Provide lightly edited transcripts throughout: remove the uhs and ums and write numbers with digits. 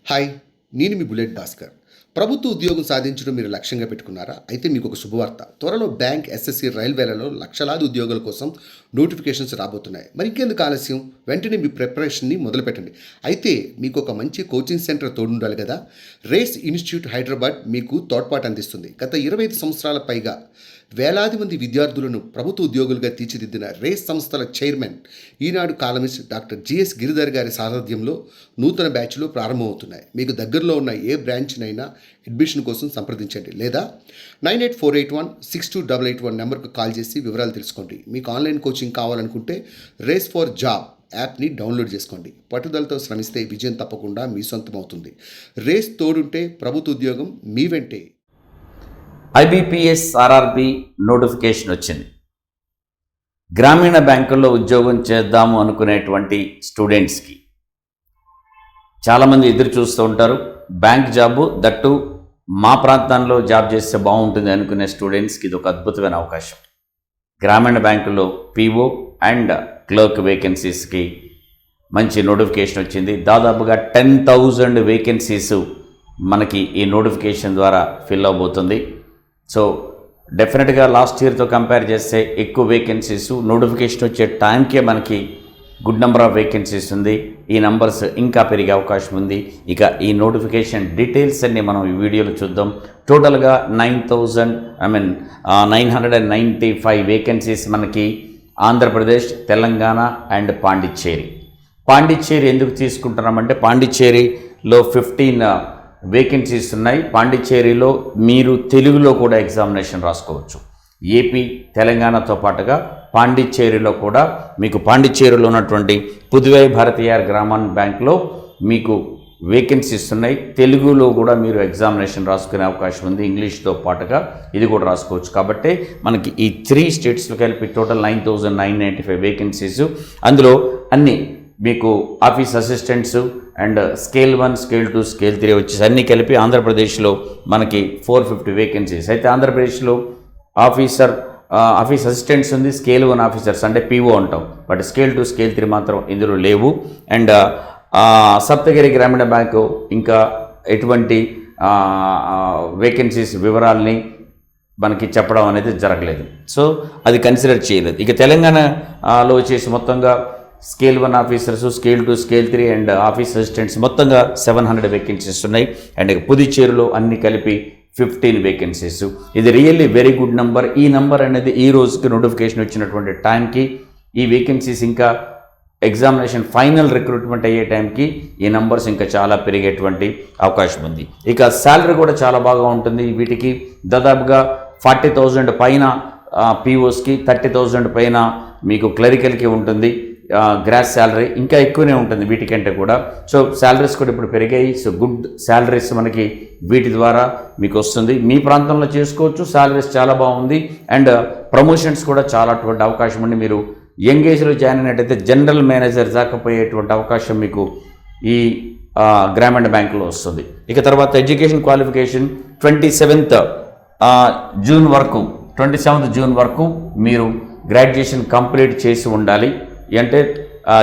Hi, నేను మీ bullet Bhaskar. ప్రభుత్వ ఉద్యోగం సాధించడం మీరు లక్ష్యంగా పెట్టుకున్నారా? అయితే మీకు ఒక శుభవార్త. త్వరలో బ్యాంక్, ఎస్ఎస్సి, రైల్వేలలో లక్షలాది ఉద్యోగాల కోసం నోటిఫికేషన్స్ రాబోతున్నాయి. మరి ఇంకెందుకు ఆలస్యం? వెంటనే మీ ప్రిపరేషన్ని మొదలుపెట్టండి. అయితే మీకు ఒక మంచి కోచింగ్ సెంటర్ తోడుండాలి కదా. రేస్ ఇన్స్టిట్యూట్ హైదరాబాద్ మీకు తోడ్పాటు అందిస్తుంది. గత 25 సంవత్సరాల పైగా వేలాది మంది విద్యార్థులను ప్రభుత్వ ఉద్యోగులుగా తీర్చిదిద్దిన రేస్ సంస్థల చైర్మన్, ఈనాడు కాలమిస్ట్ డాక్టర్ జిఎస్ గిరిధర్ గారి సారథ్యంలో నూతన బ్యాచ్లు ప్రారంభమవుతున్నాయి. మీకు దగ్గరలో ఉన్న ఏ బ్రాంచ్నైనా అడ్మిషన్ కోసం సంప్రదించండి, లేదా 9848162881 నెంబర్కు కాల్ చేసి వివరాలు తెలుసుకోండి. మీకు ఆన్లైన్ కోచింగ్ కావాలనుకుంటే రేస్ ఫర్ జాబ్ యాప్ని డౌన్లోడ్ చేసుకోండి. పట్టుదలతో శ్రమిస్తే విజయం తప్పకుండా మీ సొంతమవుతుంది. రేస్ తోడుంటే ప్రభుత్వ ఉద్యోగం మీ వెంటే. ఐబీపీఎస్ ఆర్ఆర్బీ నోటిఫికేషన్ వచ్చింది. గ్రామీణ బ్యాంకుల్లో ఉద్యోగం చేద్దాము అనుకునేటువంటి స్టూడెంట్స్కి చాలామంది ఎదురు చూస్తూ ఉంటారు. బ్యాంక్ జాబు, దట్టు మా ప్రాంతంలో జాబ్ చేస్తే బాగుంటుంది అనుకునే స్టూడెంట్స్కి ఇది ఒక అద్భుతమైన అవకాశం. గ్రామీణ బ్యాంకుల్లో పీఓ అండ్ క్లర్క్ వేకెన్సీస్కి మంచి నోటిఫికేషన్ వచ్చింది. దాదాపుగా 10,000 వేకెన్సీస్ మనకి ఈ నోటిఫికేషన్ ద్వారా ఫిల్ అవబోతుంది. సో డెఫినెట్గా లాస్ట్ ఇయర్తో కంపేర్ చేస్తే ఎక్కువ వేకెన్సీస్, నోటిఫికేషన్ వచ్చే టైంకే మనకి గుడ్ నెంబర్ ఆఫ్ వేకెన్సీస్ ఉంది. ఈ నంబర్స్ ఇంకా పెరిగే అవకాశం ఉంది. ఇక ఈ నోటిఫికేషన్ డీటెయిల్స్ అన్ని మనం ఈ వీడియోలో చూద్దాం. టోటల్గా 995 వేకెన్సీస్ మనకి ఆంధ్రప్రదేశ్, తెలంగాణ అండ్ పాండిచ్చేరి ఎందుకు తీసుకుంటున్నామంటే పాండిచ్చేరిలో 15 వేకెన్సీస్ ఉన్నాయి. పాండిచ్చేరిలో మీరు తెలుగులో కూడా ఎగ్జామినేషన్ రాసుకోవచ్చు. ఏపీ, తెలంగాణతో పాటుగా పాండిచ్చేరిలో కూడా మీకు పాండిచ్చేరిలో ఉన్నటువంటి పుదువై భారతీయ గ్రామీణ బ్యాంక్లో మీకు వేకెన్సీస్ ఉన్నాయి. తెలుగులో కూడా మీరు ఎగ్జామినేషన్ రాసుకునే అవకాశం ఉంది. ఇంగ్లీష్తో పాటుగా ఇది కూడా రాసుకోవచ్చు. కాబట్టి మనకి ఈ 3 స్టేట్స్లో కలిపి టోటల్ 9,995 వేకెన్సీస్. అందులో అన్ని మీకు office assistants and scale 1, scale 2, scale 3 వచ్చేసి అన్నీ కలిపి ఆంధ్రప్రదేశ్లో మనకి 450 వేకెన్సీస్. అయితే ఆంధ్రప్రదేశ్లో ఆఫీస్ అసిస్టెంట్స్ ఉంది, స్కేల్ 1 ఆఫీసర్స్ అంటే పీఓ అంటాం. బట్ స్కేల్ 2, స్కేల్ 3 మాత్రం ఇందులో లేవు. అండ్ సప్తగిరి గ్రామీణ బ్యాంకు ఇంకా ఎటువంటి వేకెన్సీస్ వివరాల్ని మనకి చెప్పడం అనేది జరగలేదు. సో అది కన్సిడర్ చేయలేదు. ఇక తెలంగాణలో వచ్చేసి మొత్తంగా scale 1 officers, scale 2, scale 3 and office assistants మొత్తంగా 700 వేకెన్సీస్ ఉన్నాయి. అండ్ పుదుచ్చేరిలో అన్ని కలిపి 15 వేకెన్సీస్. ఇది రియల్లీ వెరీ గుడ్ నెంబర్. ఈ నెంబర్ అనేది ఈ రోజుకి నోటిఫికేషన్ వచ్చినటువంటి టైంకి ఈ వేకెన్సీస్ ఇంకా ఎగ్జామినేషన్ ఫైనల్ రిక్రూట్మెంట్ అయ్యే టైంకి ఈ నెంబర్స్ ఇంకా చాలా పెరిగేటువంటి అవకాశం ఉంది. ఇక శాలరీ కూడా చాలా బాగా ఉంటుంది. వీటికి దాదాపుగా 40,000 పైన పీఓస్కి, 30,000 పైన మీకు క్లరికల్కి ఉంటుంది. గ్రాస్ శాలరీ ఇంకా ఎక్కువనే ఉంటుంది వీటికంటే కూడా. సో శాలరీస్ కూడా ఇప్పుడు పెరిగాయి. సో గుడ్ శాలరీస్ మనకి వీటి ద్వారా మీకు వస్తుంది. మీ ప్రాంతంలో చేసుకోవచ్చు. శాలరీస్ చాలా బాగుంది. అండ్ ప్రమోషన్స్ కూడా చాలా అటువంటి అవకాశం ఉంది. మీరు యంగ్ ఏజ్లో జాయిన్ అయినట్టయితే జనరల్ మేనేజర్ దాకపోయేటువంటి అవకాశం మీకు ఈ గ్రామీణ బ్యాంకులో వస్తుంది. ఇక తర్వాత ఎడ్యుకేషన్ క్వాలిఫికేషన్ 27th జూన్ వరకు మీరు గ్రాడ్యుయేషన్ కంప్లీట్ చేసి ఉండాలి. అంటే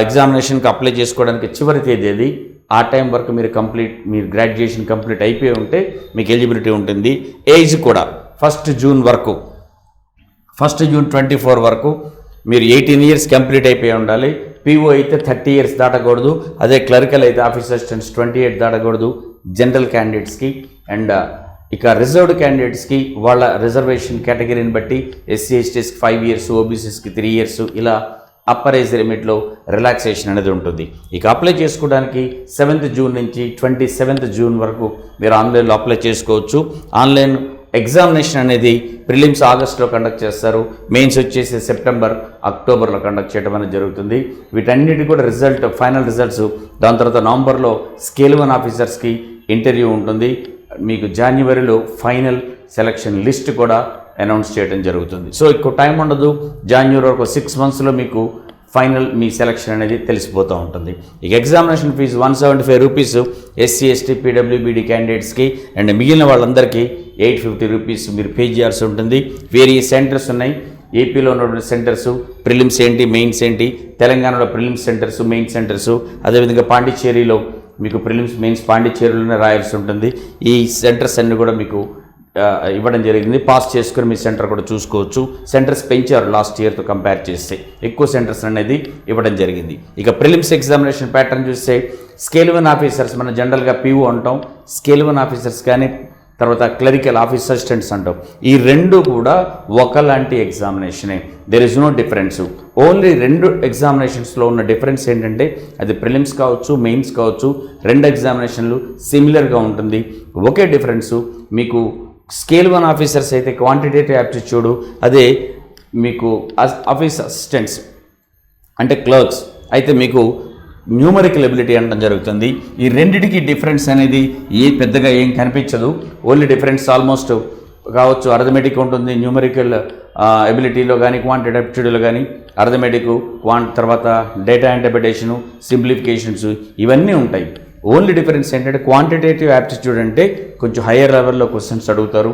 ఎగ్జామినేషన్కి అప్లై చేసుకోవడానికి చివరి తేదీ అది. ఆ టైం వరకు మీరు గ్రాడ్యుయేషన్ కంప్లీట్ అయిపోయి ఉంటే మీకు ఎలిజిబిలిటీ ఉంటుంది. ఏజ్ కూడా 1 జూన్ 24 వరకు మీరు 18 ఇయర్స్ కంప్లీట్ అయిపోయి ఉండాలి. పీఓ అయితే 30 ఇయర్స్ దాటకూడదు. అదే క్లరికల్ అయితే ఆఫీస్ అసిస్టెంట్స్ 28 దాటకూడదు జనరల్ క్యాండిడేట్స్కి. అండ్ ఇక రిజర్వ్డ్ క్యాండిడేట్స్కి వాళ్ళ రిజర్వేషన్ కేటగిరీని బట్టి ఎస్సీ ఎస్టీస్కి 5 ఇయర్స్, ఓబీసీస్కి 3 ఇయర్స్, ఇలా అప్పర్ ఏజ్ లిమిట్లో రిలాక్సేషన్ అనేది ఉంటుంది. ఇక అప్లై చేసుకోవడానికి 7th జూన్ నుంచి 27th జూన్ వరకు మీరు ఆన్లైన్లో అప్లై చేసుకోవచ్చు. ఆన్లైన్ ఎగ్జామినేషన్ అనేది ప్రిలిమ్స్ ఆగస్టులో కండక్ట్ చేస్తారు. మెయిన్స్ వచ్చేసి సెప్టెంబర్, అక్టోబర్లో కండక్ట్ చేయడం అనేది జరుగుతుంది. వీటన్నిటి కూడా ఫైనల్ రిజల్ట్స్ దాని తర్వాత నవంబర్లో స్కేల్ 1 ఆఫీసర్స్కి ఇంటర్వ్యూ ఉంటుంది. మీకు జనవరిలో ఫైనల్ సెలక్షన్ లిస్ట్ కూడా అనౌన్స్ చేయడం జరుగుతుంది. సో ఎక్కువ టైం ఉండదు. జనవరి వరకు 6 monthsలో మీకు ఫైనల్ మీ సెలక్షన్ అనేది తెలిసిపోతూ ఉంటుంది. ఇక examination fee 175 rupees SC, ST, PWBD క్యాండిడేట్స్కి. అండ్ మిగిలిన వాళ్ళందరికీ 850 రూపీస్ మీరు పే చేయాల్సి ఉంటుంది. వేరియస్ సెంటర్స్ ఉన్నాయి. ఏపీలో ఉన్నటువంటి సెంటర్స్ ప్రిలిమ్స్ ఏంటి, మెయిన్స్ ఏంటి, తెలంగాణలో ప్రిలిమ్స్ సెంటర్స్, మెయిన్ సెంటర్స్, అదేవిధంగా పాండిచ్చేరిలో మీకు ప్రిలిమ్స్ మెయిన్స్ పాండిచ్చేరిలోనే రాయాల్సి ఉంటుంది. ఈ సెంటర్స్ అన్నీ కూడా మీకు ఇవ్వడం జరిగింది. పాస్ చేసుకుని మీ సెంటర్ కూడా చూసుకోవచ్చు. సెంటర్స్ పెంచారు లాస్ట్ ఇయర్తో కంపేర్ చేస్తే, ఎక్కువ సెంటర్స్ అనేది ఇవ్వడం జరిగింది. ఇక ప్రిలిమ్స్ ఎగ్జామినేషన్ ప్యాటర్న్ చూస్తే స్కేల్ 1 ఆఫీసర్స్, మనం జనరల్గా PO అంటాం, స్కేల్ 1 ఆఫీసర్స్ కానీ తర్వాత క్లరికల్ ఆఫీస్ అసిస్టెంట్స్ అంటాం. ఈ రెండు కూడా ఒకలాంటి ఎగ్జామినేషనే, there is no difference. Only రెండు ఎగ్జామినేషన్స్లో ఉన్న డిఫరెన్స్ ఏంటంటే అది ప్రిలిమ్స్ కావచ్చు, మెయిన్స్ కావచ్చు, రెండు ఎగ్జామినేషన్లు సిమిలర్గా ఉంటుంది. ఒకే డిఫరెన్సు, మీకు స్కేల్ 1 ఆఫీసర్స్ అయితే క్వాంటిటేటివ్ యాప్టిట్యూడ్, అదే మీకు ఆఫీస్ అసిస్టెంట్స్ అంటే క్లర్క్స్ అయితే మీకు న్యూమరికల్ ఎబిలిటీ అనడం జరుగుతుంది. ఈ రెండిటికి డిఫరెన్స్ అనేది పెద్దగా ఏం కనిపించదు. ఓన్లీ డిఫరెన్స్ ఆల్మోస్ట్ కావచ్చు అర్థమెటిక్ ఉంటుంది, న్యూమరికల్ ఎబిలిటీలో కానీ క్వాంటిటేటివ్ యాప్టిట్యూడ్లో కానీ అర్థమెటిక్ తర్వాత డేటా ఇంటర్ప్రిటేషను, సింప్లిఫికేషన్స్ ఇవన్నీ ఉంటాయి. ఓన్లీ డిఫరెన్స్ ఏంటంటే క్వాంటిటేటివ్ యాప్టిట్యూడ్ అంటే కొంచెం హయ్యర్ లెవెల్లో క్వశ్చన్స్ అడుగుతారు.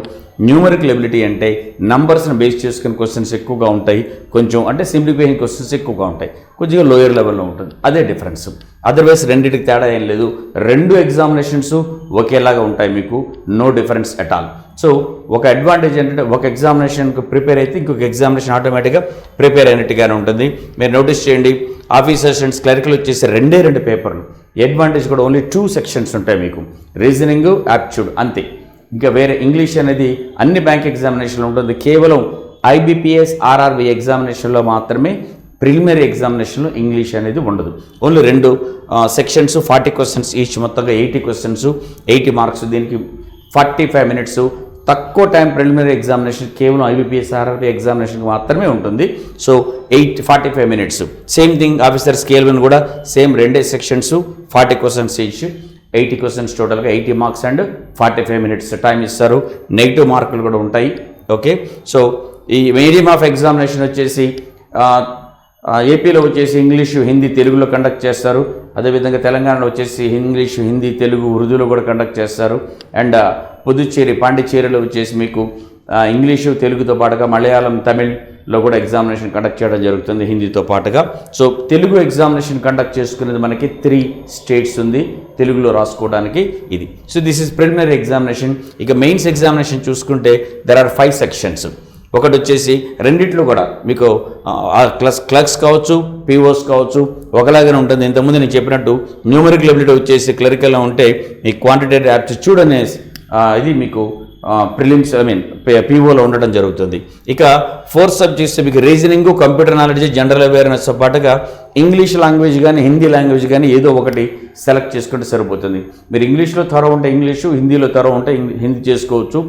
న్యూమరికల్ ఎబిలిటీ అంటే నంబర్స్ని బేస్ చేసుకుని క్వశ్చన్స్ ఎక్కువగా ఉంటాయి, కొంచెం అంటే సింప్లిఫికేషన్ క్వశ్చన్స్ ఎక్కువగా ఉంటాయి, కొద్దిగా లోయర్ లెవెల్లో ఉంటుంది. అదే డిఫరెన్స్. అదర్వైజ్ రెండింటికి తేడా ఏం లేదు. రెండు ఎగ్జామినేషన్స్ ఒకేలాగా ఉంటాయి, మీకు no difference at all. So ఒక అడ్వాంటేజ్ ఏంటంటే ఒక ఎగ్జామినేషన్కి ప్రిపేర్ అయితే ఇంకొక ఎగ్జామినేషన్ ఆటోమేటిక్గా ప్రిపేర్ అయినట్టుగానే ఉంటుంది. మీరు నోటీస్ చేయండి, ఆఫీస్ అసిస్టెంట్స్ క్లరికల్ వచ్చేసి రెండు పేపర్లు. అడ్వాంటేజ్ కూడా ఓన్లీ 2 సెక్షన్స్ ఉంటాయి మీకు, రీజనింగ్, యాప్టిట్యూడ్ అంతే. ఇంకా వేరే ఇంగ్లీష్ అనేది అన్ని బ్యాంక్ ఎగ్జామినేషన్లో ఉంటుంది. కేవలం IBPS RRB ఎగ్జామినేషన్లో మాత్రమే, ప్రిలిమినరీ ఎగ్జామినేషన్లో ఇంగ్లీష్ అనేది ఉండదు. ఓన్లీ 2 సెక్షన్స్, 40 క్వశ్చన్స్ ఈచ్, మొత్తంగా 80 క్వశ్చన్స్, 80 మార్క్స్. దీనికి 45 మినిట్స్. తక్కువ టైం ప్రిలిమినరీ ఎగ్జామినేషన్ కేవలం IBPS RRB ఎగ్జామినేషన్కి మాత్రమే ఉంటుంది. So 45 minutes. Same thing officer scale 1 కూడా same 2 sections, 40 questions each, 80 questions టోటల్గా 80 మార్క్స్ అండ్ 45 మినిట్స్ టైం ఇస్తారు. నెగిటివ్ మార్కులు కూడా ఉంటాయి. ఓకే, సో ఈ మీడియం ఆఫ్ ఎగ్జామినేషన్ వచ్చేసి ఏపీలో వచ్చేసి ఇంగ్లీషు, హిందీ, తెలుగులో కండక్ట్ చేస్తారు. అదేవిధంగా తెలంగాణలో వచ్చేసి ఇంగ్లీషు, హిందీ, తెలుగు, ఉర్దూలో కూడా కండక్ట్ చేస్తారు. అండ్ పుదుచ్చేరి, పాండిచ్చేరిలో వచ్చేసి మీకు ఇంగ్లీషు, తెలుగుతో పాటుగా మలయాళం, తమిళ్లో కూడా ఎగ్జామినేషన్ కండక్ట్ చేయడం జరుగుతుంది హిందీతో పాటుగా. సో తెలుగు ఎగ్జామినేషన్ కండక్ట్ చేసుకునేది మనకి 3 స్టేట్స్ ఉంది తెలుగులో రాసుకోవడానికి ఇది. So this is preliminary examination. ఇక మెయిన్స్ ఎగ్జామినేషన్ చూసుకుంటే దెర్ ఆర్ 5 సెక్షన్స్. ఒకటి వచ్చేసి రెండిట్లో కూడా మీకు క్లర్క్స్ కావచ్చు, POs కావచ్చు ఒకలాగానే ఉంటుంది. ఇంతకుముందు నేను చెప్పినట్టు న్యూమరికల్ ఎబిలిటీ వచ్చేసి క్లరికల్లో ఉంటే ఈ క్వాంటిటేటివ్ యాప్టిట్యూడ్ అనే ఇది మీకు ప్రిలిమ్స్ POలో ఉండడం జరుగుతుంది. ఇక 4 సబ్జెక్ట్స్ మీకు రీజనింగ్, కంప్యూటర్ నాలెడ్జ్, జనరల్ అవేర్నెస్తో పాటుగా ఇంగ్లీష్ లాంగ్వేజ్ కానీ హిందీ లాంగ్వేజ్ కానీ ఏదో ఒకటి సెలెక్ట్ చేసుకుంటే సరిపోతుంది. మీరు ఇంగ్లీష్లో త్వర ఉంటే ఇంగ్లీషు, హిందీలో త్వర ఉంటే హిందీ చేసుకోవచ్చు.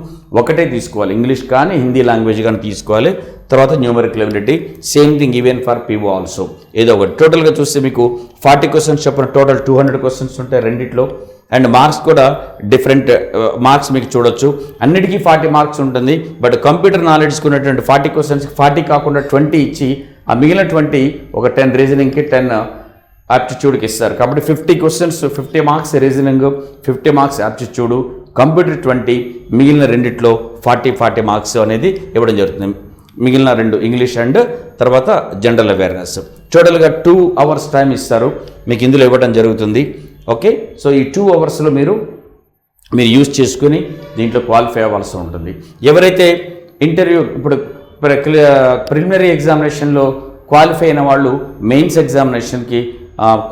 ఒకటే తీసుకోవాలి, ఇంగ్లీష్ కానీ హిందీ లాంగ్వేజ్ కానీ తీసుకోవాలి. తర్వాత numerical ability same thing even for PO also, ఏదో ఒకటి. టోటల్గా చూస్తే మీకు 40 క్వశ్చన్స్ చెప్పిన టోటల్ 200 క్వశ్చన్స్ ఉంటాయి రెండిట్లో. అండ్ మార్క్స్ కూడా డిఫరెంట్ మార్క్స్ మీకు చూడొచ్చు. అన్నిటికీ 40 మార్క్స్ ఉంటుంది. బట్ కంప్యూటర్ నాలెడ్జ్కి ఉన్నటువంటి 40 క్వశ్చన్స్కి 40 కాకుండా 20 ఇచ్చి ఆ మిగిలిన 20 ఒక 10 రీజనింగ్కి, 10 యాప్టిట్యూడ్కి ఇస్తారు. కాబట్టి 50 questions, 50 marks reasoning, 50 marks aptitude, computer 20, మిగిలిన రెండిట్లో 40 మార్క్స్ అనేది ఇవ్వడం జరుగుతుంది. మిగిలిన 2 ఇంగ్లీష్ అండ్ తర్వాత జనరల్ అవేర్నెస్. టోటల్గా 2 అవర్స్ టైం ఇస్తారు మీకు ఇందులో ఇవ్వడం జరుగుతుంది. ఓకే, సో ఈ 2 అవర్స్లో మీరు యూజ్ చేసుకుని దీంట్లో క్వాలిఫై అవ్వాల్సి ఉంటుంది. ఎవరైతే ఇంటర్వ్యూ ఇప్పుడు ప్రిలిమినరీ ఎగ్జామినేషన్లో క్వాలిఫై అయిన వాళ్ళు మెయిన్స్ ఎగ్జామినేషన్కి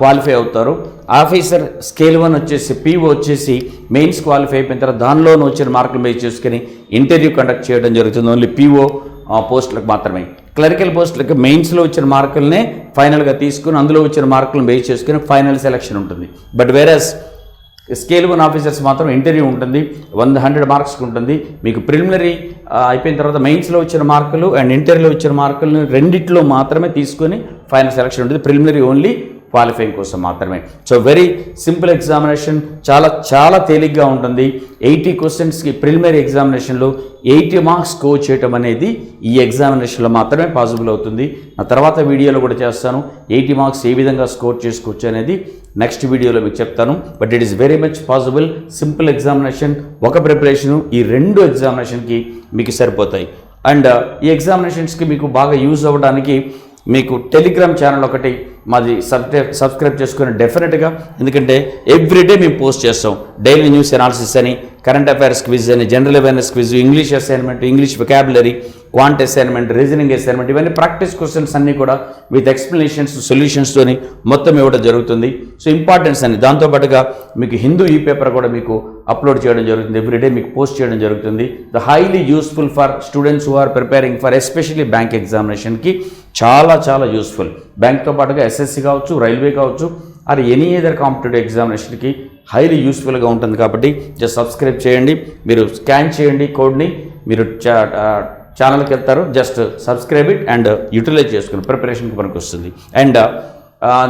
క్వాలిఫై అవుతారు. ఆఫీసర్ స్కేల్ 1 వచ్చేసి PO వచ్చేసి మెయిన్స్ క్వాలిఫై అయిపోయిన తర్వాత దానిలోనూ వచ్చిన మార్కులు బేస్ చేసుకుని ఇంటర్వ్యూ కండక్ట్ చేయడం జరుగుతుంది. ఓన్లీ PO పోస్టులకు మాత్రమే. క్లరికల్ పోస్టులకు మెయిన్స్లో వచ్చిన మార్కులనే ఫైనల్గా తీసుకుని అందులో వచ్చిన మార్కులను బేస్ చేసుకుని ఫైనల్ సెలక్షన్ ఉంటుంది. బట్ వేరస్ స్కేల్ 1 ఆఫీసర్స్ మాత్రం ఇంటర్వ్యూ ఉంటుంది, 100 మార్క్స్కి ఉంటుంది. మీకు ప్రిలిమినరీ అయిపోయిన తర్వాత మెయిన్స్లో వచ్చిన మార్కులు అండ్ ఇంటర్వ్యూలో వచ్చిన మార్కులను రెండిట్లో మాత్రమే తీసుకొని ఫైనల్ సెలక్షన్ ఉంటుంది. ప్రిలిమినరీ ఓన్లీ క్వాలిఫైయింగ్ కోసం మాత్రమే. సో వెరీ సింపుల్ ఎగ్జామినేషన్, చాలా తేలిగ్గా ఉంటుంది. 80 క్వశ్చన్స్కి ప్రిలిమినరీ ఎగ్జామినేషన్లో 80 మార్క్స్ స్కోర్ చేయటం అనేది ఈ ఎగ్జామినేషన్లో మాత్రమే పాసిబుల్ అవుతుంది. ఆ తర్వాత వీడియోలో కూడా చేస్తాను 80 మార్క్స్ ఏ విధంగా స్కోర్ చేసుకోవచ్చు అనేది నెక్స్ట్ వీడియోలో మీకు చెప్తాను. But it is very much possible. Simple examination, ఒక ప్రిపరేషను ఈ 2 ఎగ్జామినేషన్కి మీకు సరిపోతాయి. అండ్ ఈ ఎగ్జామినేషన్స్కి మీకు బాగా యూజ్ అవ్వడానికి మీకు టెలిగ్రామ్ ఛానల్ ఒకటి మాది సబ్స్క్రైబ్ చేసుకుని డెఫినెట్గా, ఎందుకంటే ఎవ్రీడే మేము పోస్ట్ చేస్తాం. డైలీ న్యూస్ అనాలిసిస్ అని, కరెంట్ అఫైర్స్ క్విజ్ అని, general awareness quiz, English assignment, English vocabulary, quant assignment, reasoning assignment, ఇవన్నీ ప్రాక్టీస్ క్వశ్చన్స్ అన్నీ కూడా విత్ ఎక్స్ప్లెనేషన్స్, సొల్యూషన్స్తోని మొత్తం ఇవ్వడం జరుగుతుంది. సో ఇంపార్టెన్స్ అని, దాంతోపాటుగా మీకు హిందూ ఈ పేపర్ కూడా మీకు అప్లోడ్ చేయడం జరుగుతుంది. ఎవ్రీడే మీకు పోస్ట్ చేయడం జరుగుతుంది. The highly useful for students who are preparing for especially bank ఎగ్జామినేషన్కి చాలా చాలా యూస్ఫుల్. బ్యాంక్తో పాటుగా ఎస్ఎస్సి కావచ్చు, రైల్వే కావచ్చు, ఆర్ ఎనీ అదర్ కాంపిటేటివ్ ఎగ్జామినేషన్కి హైలీ యూస్ఫుల్గా ఉంటుంది. కాబట్టి జస్ట్ సబ్స్క్రైబ్ చేయండి. మీరు స్కాన్ చేయండి కోడ్ని, మీరు ఛానల్కి వెళ్తారు, just subscribe it and utilize చేసుకుని ప్రిపరేషన్కి మనకు వస్తుంది. అండ్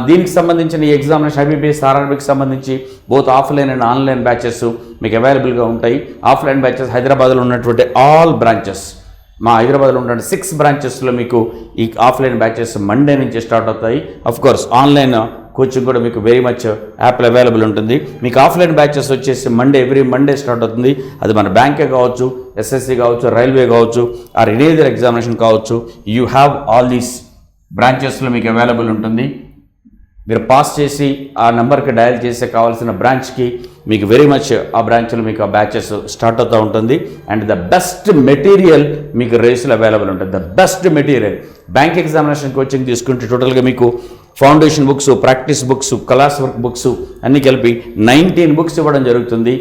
దీనికి సంబంధించిన ఈ ఎగ్జామినేషన్ ఐబీపీఎస్, ఆర్ఆర్బీకి సంబంధించి both offline and online batches మీకు అవైలబుల్గా ఉంటాయి. ఆఫ్లైన్ బ్యాచెస్ హైదరాబాద్లో ఉన్నటువంటి ఆల్ బ్రాంచెస్, మా హైదరాబాద్లో ఉన్నటువంటి 6 బ్రాంచెస్లో మీకు ఈ ఆఫ్లైన్ బ్యాచెస్ మండే నుంచి స్టార్ట్ అవుతాయి. కోర్స్ ఆన్లైన్ కోచింగ్ కూడా మీకు వెరీ మచ్ యాప్లో అవైలబుల్ ఉంటుంది. మీకు ఆఫ్లైన్ బ్యాచెస్ వచ్చేసి ఎవ్రీ మండే స్టార్ట్ అవుతుంది. అది మన బ్యాంకే కావచ్చు, ఎస్ఎస్సి కావచ్చు, రైల్వే కావచ్చు, ఆర్ ఎనీ అదర్ ఎగ్జామినేషన్ కావచ్చు. యూ హ్యావ్ ఆల్ దీస్ బ్రాంచెస్లో మీకు అవైలబుల్ ఉంటుంది. మీరు పాస్ చేసి ఆ నెంబర్కి డయల్ చేసే కావాల్సిన బ్రాంచ్కి మీకు వెరీ మచ్ ఆ బ్రాంచ్లో మీకు ఆ బ్యాచెస్ స్టార్ట్ అవుతూ ఉంటుంది. అండ్ ద బెస్ట్ మెటీరియల్ మీకు రేసులో అవైలబుల్ ఉంటుంది. The best material bank examination coaching తీసుకుంటే టోటల్గా మీకు foundation books, practice books, class work books అన్నీ కలిపి 19 బుక్స్ ఇవ్వడం జరుగుతుంది.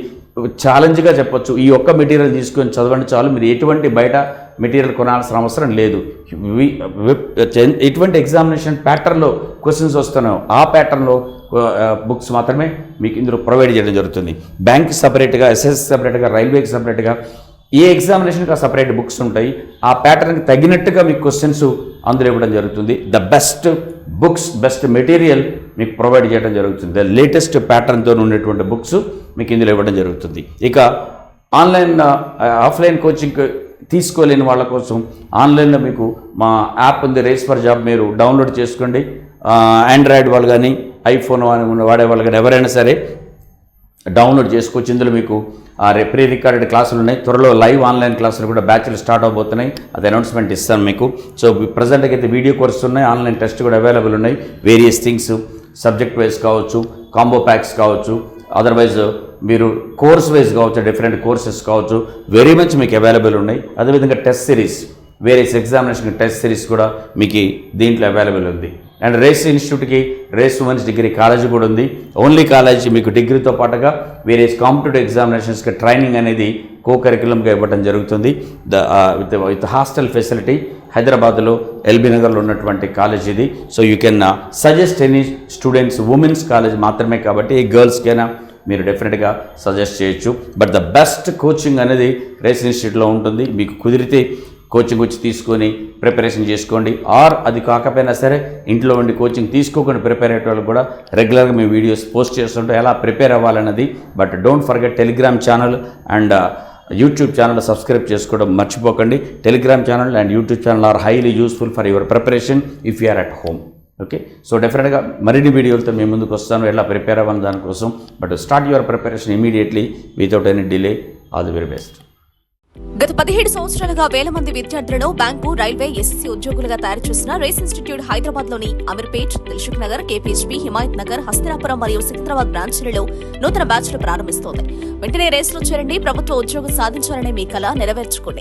ఛాలెంజ్గా చెప్పొచ్చు, ఈ ఒక్క మెటీరియల్ తీసుకొని చదవండి చాలు, మీరు ఎటువంటి బయట మెటీరియల్ కొనాల్సిన అవసరం లేదు. ఎటువంటి ఎగ్జామినేషన్ ప్యాటర్న్లో క్వశ్చన్స్ వస్తున్నాయో ఆ ప్యాటర్న్లో బుక్స్ మాత్రమే మీకు ఇందులో ప్రొవైడ్ చేయడం జరుగుతుంది. బ్యాంక్కి సపరేట్గా, ఎస్ఎస్సి సపరేట్గా, రైల్వేకి సపరేట్గా, ఏ ఎగ్జామినేషన్కి ఆ సపరేట్ బుక్స్ ఉంటాయి. ఆ ప్యాటర్న్కి తగినట్టుగా మీకు క్వశ్చన్స్ అందులో ఇవ్వడం జరుగుతుంది. The best books, best material మీకు ప్రొవైడ్ చేయడం జరుగుతుంది. ద లేటెస్ట్ ప్యాటర్న్తో ఉండేటువంటి బుక్స్ మీకు ఇందులో ఇవ్వడం జరుగుతుంది. ఇక ఆఫ్లైన్ కోచింగ్ తీసుకోలేని వాళ్ళ కోసం ఆన్లైన్లో మీకు మా యాప్ ఉంది, రేస్ ఫర్ జాబ్, మీరు డౌన్లోడ్ చేసుకోండి. ఆండ్రాయిడ్ వాళ్ళు కానీ, ఐఫోన్ వాడే వాళ్ళు కానీ ఎవరైనా సరే డౌన్లోడ్ చేసుకోవచ్చు. ఇందులో మీకు ప్రీ రికార్డెడ్ క్లాసులు ఉన్నాయి. త్వరలో లైవ్ ఆన్లైన్ క్లాసులు కూడా బ్యాచ్లు స్టార్ట్ అవబోతున్నాయి. అది అనౌన్స్మెంట్ ఇస్తాను మీకు. సో ప్రజెంట్కి అయితే వీడియో కోర్సెస్ ఉన్నాయి, ఆన్లైన్ టెస్ట్ కూడా అవైలబుల్ ఉన్నాయి. వేరియస్ థింగ్స్, సబ్జెక్ట్ వైజ్ కావచ్చు, కాంబో ప్యాక్స్ కావచ్చు, అదర్వైజ్ మీరు కోర్స్ వైజ్ కావచ్చు, డిఫరెంట్ కోర్సెస్ కావచ్చు, వెరీ మచ్ మీకు అవైలబుల్ ఉన్నాయి. అదేవిధంగా test series, various examination test series కూడా మీకు దీంట్లో అవైలబుల్ ఉంది. అండ్ రేస్ ఇన్స్టిట్యూట్కి రేస్ ఉమెన్స్ డిగ్రీ కాలేజ్ కూడా ఉంది. ఓన్లీ కాలేజ్ మీకు డిగ్రీతో పాటుగా వేరియస్ కాంపిటేటివ్ ఎగ్జామినేషన్స్కి ట్రైనింగ్ అనేది కరిక్యులంగా ఇవ్వడం జరుగుతుంది. విత్ హాస్టల్ ఫెసిలిటీ హైదరాబాద్లో ఎల్బీ నగర్లో ఉన్నటువంటి కాలేజ్ ఇది. So you can suggest any students, women's college మాత్రమే కాబట్టి ఏ గర్ల్స్కైనా మీరు డెఫినెట్గా సజెస్ట్ చేయొచ్చు. బట్ ద బెస్ట్ కోచింగ్ అనేది రేస్ ఇన్స్టిట్యూట్లో ఉంటుంది. మీకు కుదిరితే కోచింగ్ వచ్చి తీసుకొని ప్రిపరేషన్ చేసుకోండి. ఆర్ అది కాకపోయినా సరే ఇంట్లో ఉండి కోచింగ్ తీసుకోకుండా ప్రిపేర్ అయ్యే వాళ్ళు కూడా రెగ్యులర్గా మేము వీడియోస్ పోస్ట్ చేస్తుంటే ఎలా ప్రిపేర్ అవ్వాలన్నది. But don't forget Telegram channel and YouTube channel subscribe చేసుకోవడం మర్చిపోకండి. Telegram channel and YouTube channel are highly useful for your preparation if you are at home. Okay, so డెఫినెట్గా మరిన్ని వీడియోలతో మేము ముందుకు వస్తాను ఎలా ప్రిపేర్ అవ్వాలి దానికోసం. But start your preparation immediately without any delay. All the very best. గత 17 సంవత్సరాలుగా వేల మంది విద్యార్థులను బ్యాంకు, రైల్వే, ఎస్ఎస్సీ ఉద్యోగులుగా తయారు చేసిన రేస్ ఇన్స్టిట్యూట్ హైదరాబాద్లోని అమీర్పేట్, దిల్సుఖ్ నగర్, కేపీహెచ్పీ, హిమాయత్ నగర్, హస్తినాపురం మరియు సికింద్రాబాద్ బ్రాంచ్లలో నూతన బ్యాచ్లు ప్రారంభిస్తోంది. వెంటనే రేసులో చేరండి, ప్రభుత్వ ఉద్యోగం సాధించాలనే మీ కల నెరవేర్చుకోండి.